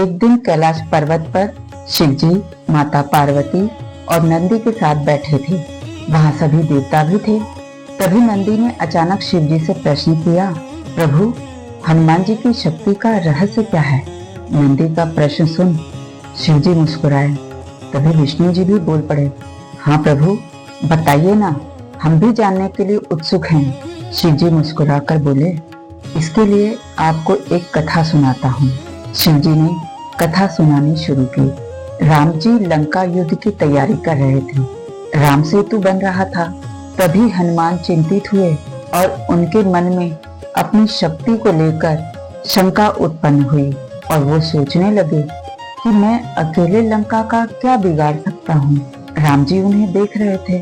एक दिन कैलाश पर्वत पर शिवजी, माता पार्वती और नंदी के साथ बैठे थे। वहां सभी देवता भी थे। तभी नंदी ने अचानक शिवजी से प्रश्न किया, प्रभु, हनुमान जी की शक्ति का रहस्य क्या है? नंदी का प्रश्न सुन शिवजी मुस्कुराए। तभी विष्णु जी भी बोल पड़े, हाँ प्रभु, बताइए ना, हम भी जानने के लिए उत्सुक हैं। शिवजी मुस्कुराकर बोले, इसके लिए आपको एक कथा सुनाता हूँ। शिवजी ने कथा सुनानी शुरू की। राम जी लंका युद्ध की तैयारी कर रहे थे। राम सेतु बन रहा था। तभी हनुमान चिंतित हुए और उनके मन में अपनी शक्ति को लेकर शंका उत्पन्न हुई और वो सोचने लगे कि मैं अकेले लंका का क्या बिगाड़ सकता हूँ। राम जी उन्हें देख रहे थे।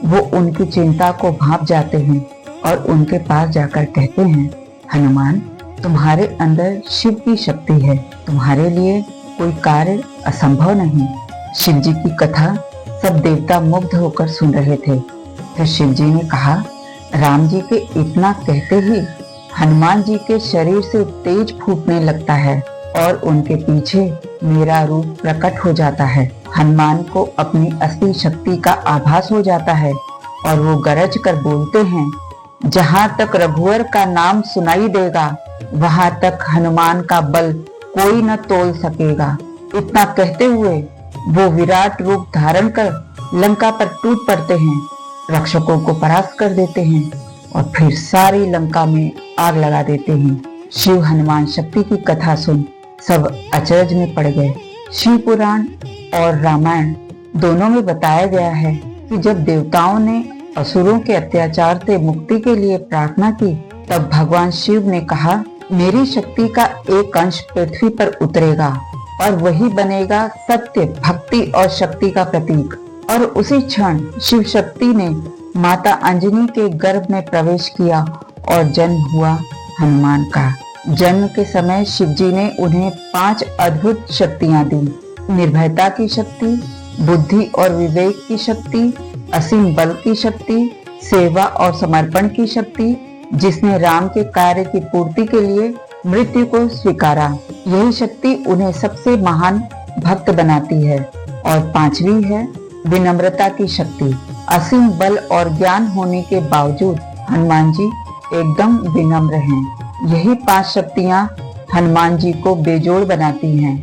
वो उनकी चिंता को भांप जाते हैं और उनके पास जाकर कहते हैं, हनुमान, तुम्हारे अंदर शिव की शक्ति है। तुम्हारे लिए कोई कार्य असंभव नहीं। शिव जी की कथा सब देवता मुग्ध होकर सुन रहे थे। फिर शिव जी ने कहा, राम जी के इतना कहते ही हनुमान जी के शरीर से तेज फूटने लगता है और उनके पीछे मेरा रूप प्रकट हो जाता है। हनुमान को अपनी असली शक्ति का आभास हो जाता है और वो गरज कर बोलते हैं, जहां तक रघुवर का नाम सुनाई देगा वहां तक हनुमान का बल कोई न तोल सकेगा। इतना कहते हुए वो विराट रूप धारण कर लंका पर टूट पड़ते हैं, रक्षकों को परास्त कर देते हैं और फिर सारी लंका में आग लगा देते हैं। शिव हनुमान शक्ति की कथा सुन सब अचरज में पड़ गए। शिव पुराण और रामायण दोनों में बताया गया है कि जब देवताओं ने असुरों के अत्याचार से मुक्ति के लिए प्रार्थना की, तब भगवान शिव ने कहा, मेरी शक्ति का एक अंश पृथ्वी पर उतरेगा और वही बनेगा सत्य, भक्ति और शक्ति का प्रतीक। और उसी क्षण शिव शक्ति ने माता अंजनी के गर्भ में प्रवेश किया और जन्म हुआ हनुमान का। जन्म के समय शिव जी ने उन्हें 5 अद्भुत शक्तियां दी। निर्भयता की शक्ति, बुद्धि और विवेक की शक्ति, असीम बल की शक्ति, सेवा और समर्पण की शक्ति, जिसने राम के कार्य की पूर्ति के लिए मृत्यु को स्वीकारा। यही शक्ति उन्हें सबसे महान भक्त बनाती है। और 5वीं है विनम्रता की शक्ति। असीम बल और ज्ञान होने के बावजूद हनुमान जी एकदम विनम्र हैं। यही 5 शक्तियां हनुमान जी को बेजोड़ बनाती हैं।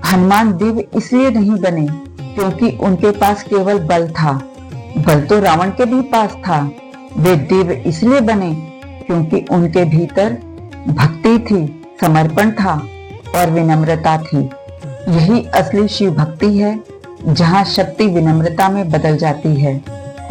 हनुमान दिव्य इसलिए नहीं बने क्योंकि उनके पास केवल बल था। बल तो रावण के भी पास था। वे दिव्य इसलिए बने क्योंकि उनके भीतर भक्ति थी, समर्पण था और विनम्रता थी। यही असली शिव भक्ति है, जहाँ शक्ति विनम्रता में बदल जाती है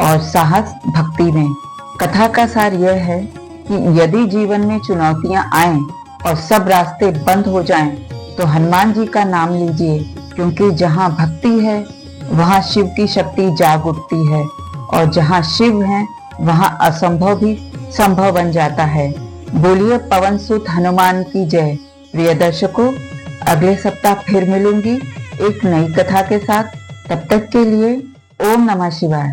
और साहस भक्ति में। कथा का सार यह है कि यदि जीवन में चुनौतियां आएं और सब रास्ते बंद हो जाएं, तो हनुमान जी का नाम लीजिए, क्योंकि जहाँ भक्ति है वहाँ शिव की शक्ति जाग उठती है और जहाँ शिव है वहाँ असंभव भी संभव बन जाता है। बोलिए पवन सुत हनुमान की जय। प्रिय दर्शकों, अगले सप्ताह फिर मिलूंगी एक नई कथा के साथ। तब तक के लिए ओम नमः शिवाय।